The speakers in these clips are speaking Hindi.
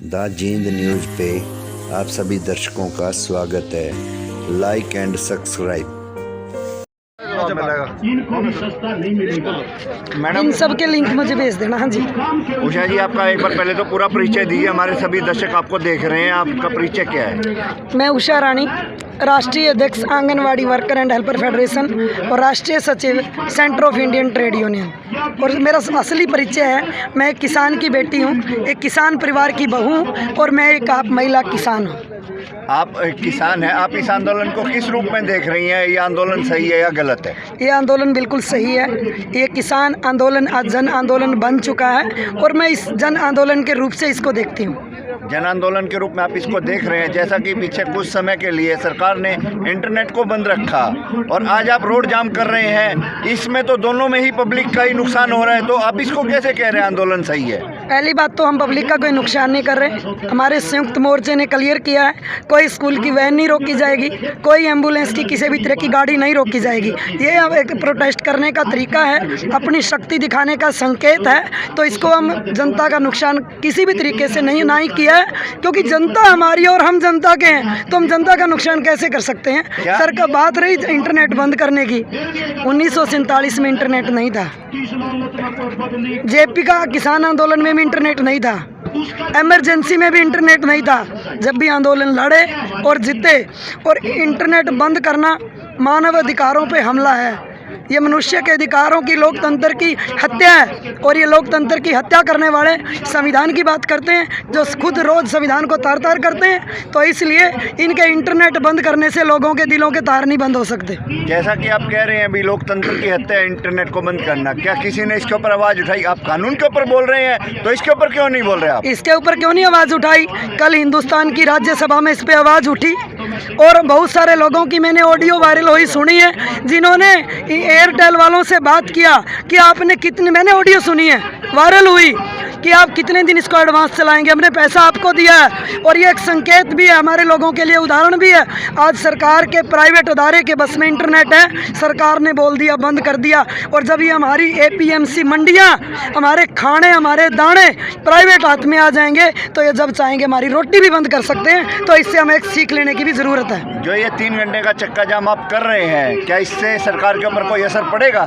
द जींद न्यूज़ पे आप सभी दर्शकों का स्वागत है। Like and subscribe. मैडम इन सब के लिंक मुझे भेज देना। हाँ जी उषा जी, आपका एक बार पहले तो पूरा परिचय दीजिए, हमारे सभी दर्शक आपको देख रहे हैं, आपका परिचय क्या है? मैं उषा रानी, राष्ट्रीय अध्यक्ष anganwadi worker and helper federation और राष्ट्रीय सचिव centre of Indian trade union. और मेरा असली परिचय है, मैं एक किसान की बेटी हूँ, एक किसान परिवार की बहू हूँ और मैं एक महिला किसान हूँ। आप किसान हैं, आप इस आंदोलन को किस रूप में देख रही हैं? ये आंदोलन सही है या गलत है? ये आंदोलन बिल्कुल सही है। ये किसान आंदोलन आज जन आंदोलन बन चुका है और मैं इस जन आंदोलन के रूप से इसको देखती हूँ। जन आंदोलन के रूप में आप इसको देख रहे हैं। जैसा कि पीछे कुछ समय के लिए सरकार ने इंटरनेट को बंद रखा और आज आप रोड जाम कर रहे हैं, इसमें तो दोनों में ही पब्लिक का ही नुकसान हो रहा है, तो आप इसको कैसे कह रहे हैं आंदोलन सही है? पहली बात तो हम पब्लिक का कोई नुकसान नहीं कर रहे। हमारे संयुक्त मोर्चे ने क्लियर किया है, कोई स्कूल की वैन नहीं रोकी जाएगी, कोई एम्बुलेंस की किसी भी तरह की गाड़ी नहीं रोकी जाएगी। ये एक प्रोटेस्ट करने का तरीका है, अपनी शक्ति दिखाने का संकेत है, तो इसको हम जनता का नुकसान किसी भी तरीके से नहीं किया है, क्योंकि जनता हमारी और हम जनता के हैं, तो हम जनता का नुकसान कैसे कर सकते हैं? सर का बात रही इंटरनेट बंद करने की, 1947 में इंटरनेट नहीं था, जेपी का किसान आंदोलन में भी इंटरनेट नहीं था, इमरजेंसी में भी इंटरनेट नहीं था। जब भी आंदोलन लड़े और जीते। और इंटरनेट बंद करना मानव अधिकारों पे हमला है, ये मनुष्य के अधिकारों की, लोकतंत्र की हत्या है। और ये लोकतंत्र की हत्या करने वाले संविधान की बात करते हैं, जो खुद रोज संविधान को तार तार करते हैं, तो इसलिए इनके इंटरनेट बंद करने से लोगों के दिलों के तार नहीं बंद हो सकते। जैसा कि आप कह रहे हैं अभी लोकतंत्र की हत्या, इंटरनेट को बंद करना, क्या किसी ने इसके ऊपर आवाज़ उठाई? आप कानून के ऊपर बोल रहे हैं, तो इसके ऊपर क्यों नहीं बोल रहे आप? इसके ऊपर क्यों नहीं आवाज़ उठाई? कल हिंदुस्तान की राज्यसभा में इस पर आवाज़ उठी और बहुत सारे लोगों की मैंने ऑडियो वायरल हुई सुनी है, जिन्होंने एयरटेल वालों से बात किया कि आपने कितने, मैंने ऑडियो सुनी है वायरल हुई कि आप कितने दिन इसको एडवांस चलाएंगे, हमने पैसा आपको दिया है। और ये एक संकेत भी है हमारे लोगों के लिए, उदाहरण भी है। आज सरकार के प्राइवेट अदारे के बस में इंटरनेट है, सरकार ने बोल दिया, बंद कर दिया। और जब ये हमारी APMC मंडियाँ, हमारे खाने, हमारे दाने प्राइवेट हाथ में आ जाएंगे, तो ये जब चाहेंगे हमारी रोटी भी बंद कर सकते हैं। तो इससे हमें एक सीख लेने की भी ज़रूरत है। जो ये 3 घंटे का चक्का जाम आप कर रहे हैं, क्या इससे सरकार के ऊपर कोई असर पड़ेगा?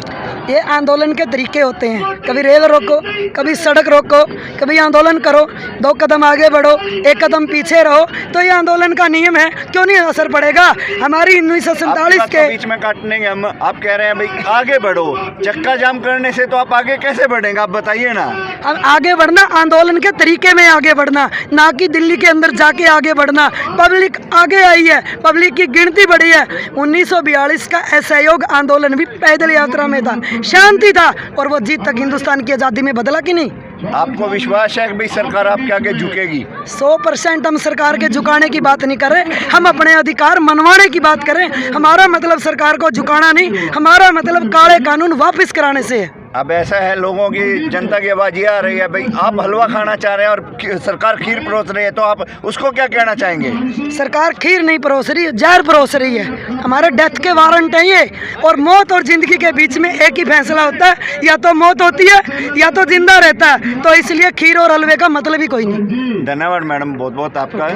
ये आंदोलन के तरीके होते हैं, कभी रेल रोको, कभी सड़क रोको, कभी आंदोलन करो, 2 कदम आगे बढ़ो, 1 कदम पीछे रहो, तो ये आंदोलन का नियम है। क्यों नहीं असर पड़ेगा? हमारी 1947 के बीच में काटने हम, आप कह रहे हैं भाई आगे बढ़ो, चक्का जाम करने से तो आप आगे कैसे बढ़ेंगे? आप बताइए ना। हम आगे बढ़ना आंदोलन के तरीके में आगे बढ़ना, ना कि दिल्ली के अंदर जाके आगे बढ़ना। पब्लिक आगे आई है, पब्लिक की गिनती बढ़ी है। 1942 का असहयोग आंदोलन भी पैदल यात्रा में था, शांति था, और वो जीत तक हिंदुस्तान की आज़ादी में बदला कि नहीं? आपको विश्वास है कि भाई सरकार आपके आगे झुकेगी? 100% हम सरकार के झुकाने की बात नहीं कर रहे, हम अपने अधिकार मनवाने की बात करें। हमारा मतलब सरकार को झुकाना नहीं, हमारा मतलब काले कानून वापस कराने से है। अब ऐसा है, लोगों की, जनता की आवाज़ ये आ रही है भाई आप हलवा खाना चाह रहे हैं और सरकार खीर परोस रही है, तो आप उसको क्या कहना चाहेंगे? सरकार खीर नहीं परोस रही है, जहर परोस रही है। हमारे डेथ के वारंट है ये, और मौत और जिंदगी के बीच में एक ही फैसला होता है, या तो मौत होती है या तो जिंदा रहता है। तो इसलिए खीर और हलवे का मतलब ही कोई नहीं। धन्यवाद मैडम, बहुत बहुत आपका।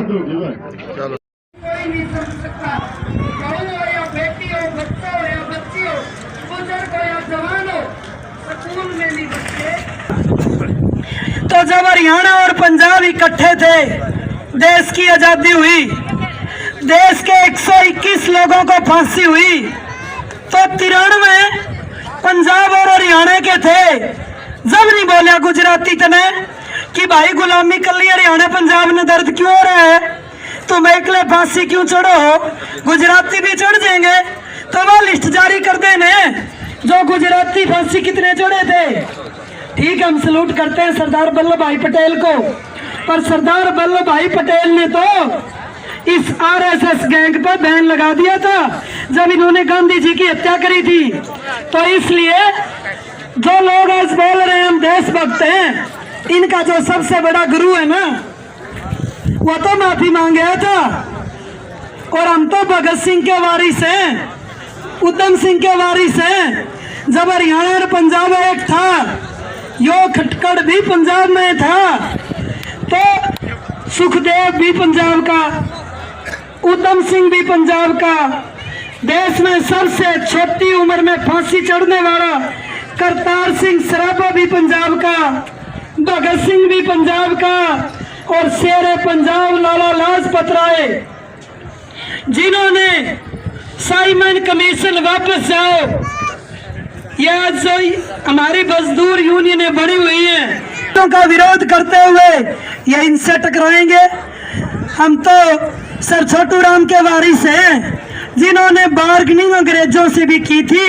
चलो। तो जब हरियाणा और पंजाब इकट्ठे थे, देश की आज़ादी हुई, देश के 121 लोगों को फांसी हुई, तो 93 पंजाब और हरियाणा के थे। जब नहीं बोलिया गुजराती तने कि भाई गुलामी कर ली हरियाणा पंजाब ने, दर्द क्यों हो रहा है, तुम एकले फांसी क्यों चढ़ो हो? गुजराती भी चढ़ जाएंगे, तो वह लिस्ट जारी कर देने जो गुजराती फांसी कितने चढ़े थे। ठीक है, हम सलूट करते हैं सरदार वल्लभ भाई पटेल को, पर सरदार वल्लभ भाई पटेल ने तो इस RSS गैंग पर बैन लगा दिया था जब इन्होंने गांधी जी की हत्या करी थी। तो इसलिए जो लोग आज बोल रहे हैं हम देशभक्त हैं, इनका जो सबसे बड़ा गुरु है ना, वो तो माफी मांग गया था। और हम तो भगत सिंह के वारिस हैं, उधम सिंह के वारिस हैं। जब हरियाणा और पंजाब एक था, यो खटकड़ भी पंजाब में था, तो सुखदेव भी पंजाब का, उधम सिंह भी पंजाब का, देश में सबसे छोटी उम्र में फांसी चढ़ने वाला करतार सिंह सराबा भी पंजाब का, भगत सिंह भी पंजाब का और शेर पंजाब लाला लाजपत राय, जिन्होंने साइमन कमीशन वापस जाओ, यह आज जो हमारी मजदूर यूनियनें बनी हुई हैं का विरोध करते हुए ये इनसे टकराएंगे। हम तो सर छोटू राम के वारिस हैं, जिन्होंने बार्गेनिंग अंग्रेजों से भी की थी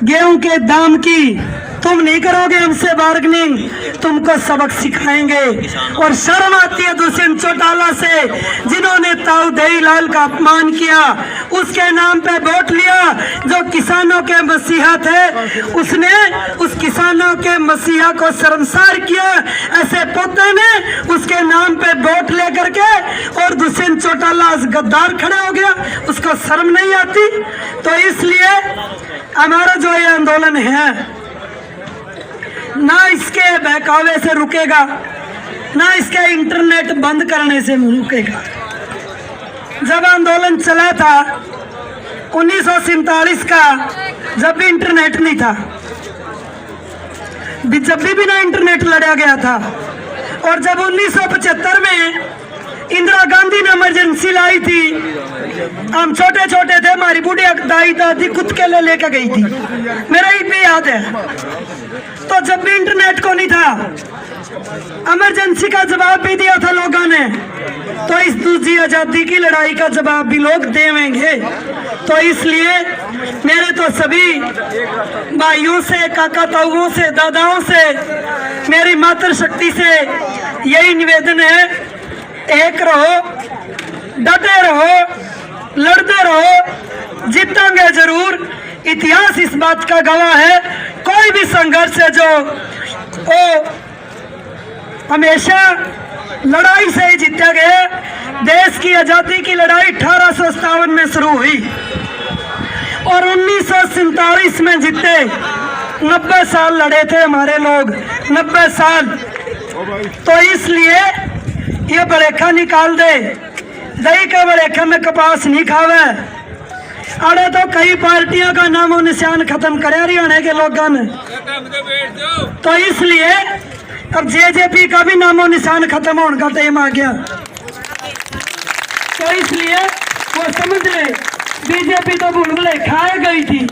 गेहूं के दाम की। तुम नहीं करोगे हमसे बार्गेनिंग, तुमको सबक सिखाएंगे। और शर्म आती है दुष्यंत चौटाला से, जिन्होंने ताऊ देवी लाल का अपमान किया, उसके नाम पे वोट लिया, जो किसानों के मसीहा थे, उसने उस किसानों के मसीहा को शर्मसार किया। ऐसे पोते ने उसके नाम पे वोट लेकर के, और दुष्यंत चौटाला गद्दार खड़े हो गया, उसको शर्म नहीं आती। तो इसलिए हमारा जो ये आंदोलन है ना इसके बहकावे से रुकेगा, ना इसके इंटरनेट बंद करने से रुकेगा। जब आंदोलन चला था 1947 का, जब भी इंटरनेट नहीं था, जब भी बिना इंटरनेट लड़ा गया था, और जब 1975 में इंदिरा गांधी ने इमरजेंसी लाई थी, हम छोटे छोटे थे, हमारी बूढ़ी दाई दादी कुत्ते लेके गई थी, मेरा ही भी याद है। तो जब भी इंटरनेट को नहीं था, इमरजेंसी का जवाब भी दिया था लोगों ने, तो इस दूसरी आजादी की लड़ाई का जवाब भी लोग देंगे। तो इसलिए मेरे तो सभी भाइयों से, काका ताऊओं से, दादाओं से, मेरी मातृशक्ति से यही निवेदन है, एक रहो, डटे रहो, लड़ते रहो, जीतेंगे जरूर। इतिहास इस बात का गवाह है, कोई भी संघर्ष है जो वो हमेशा लड़ाई से ही जीता गया। देश की आजादी की लड़ाई 1857 में शुरू हुई और 1947 में जीते। 90 साल लड़े थे हमारे लोग, 90 साल। तो इसलिए ये बड़ेखा निकाल दे, दही के बड़ेखे में कपास नहीं खावे। अरे तो कई पार्टियों का नामो निशान खत्म करे हरियाणा के लोगों ने, तो इसलिए अब जेजेपी का भी नामो निशान खत्म होने का टाइम आ गया। तो इसलिए वो समझ रहे बीजेपी तो बुलबुले खाए गई थी,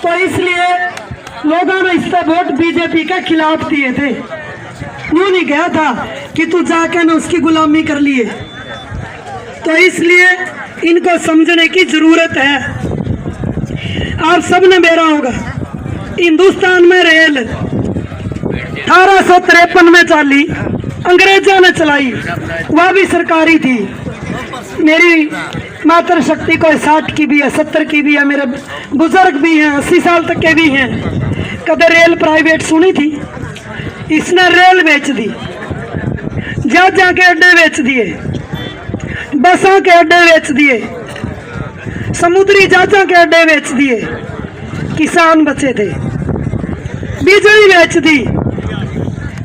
तो इसलिए लोगों ने इससे वोट बीजेपी के खिलाफ दिए थे। यूं नहीं कहा था कि तू जाके न उसकी गुलामी कर लिए। तो इसलिए इनको समझने की जरूरत है। आप सबने बेरा होगा, हिंदुस्तान में रेल 1853 में चली, अंग्रेजों ने चलाई, वह भी सरकारी थी। मेरी मातृशक्ति को 60 की भी है, 70 की भी है, मेरे बुजुर्ग भी हैं, 80 साल तक के भी हैं। कदर रेल प्राइवेट सुनी थी? इसने रेल बेच दी, जहाज़ों के अड्डे बेच दिए, बसों के अड्डे बेच दिए, समुद्री जहाज़ों के अड्डे बेच दिए। किसान बचे थे, बिजली बेच दी,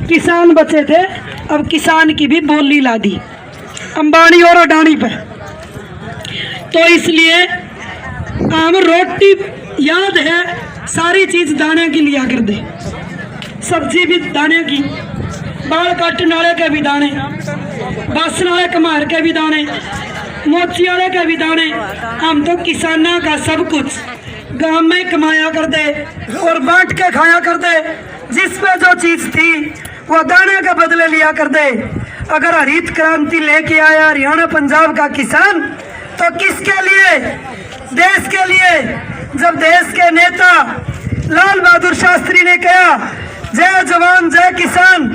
किसान बचे थे। अब किसान की भी बोली ला दी अंबानी और अडानी पे। तो इसलिए हम रोटी याद है, सारी चीज दाने की लिया कर दे, सब्जी भी दाने की, बाल काटने वाले के भी दाने, बस वाले कमार के भी दाने, मोची वाले के भी दाने। हम तो किसानों का सब कुछ गांव में कमाया कर दे और बांट के खाया कर दे। जिस पे जो चीज थी वो दाने के बदले लिया कर दे। अगर हरित क्रांति लेके आया हरियाणा पंजाब का किसान, तो किसके लिए? देश के लिए। जब देश के नेता लाल बहादुर शास्त्री ने कहा जय जवान जय किसान,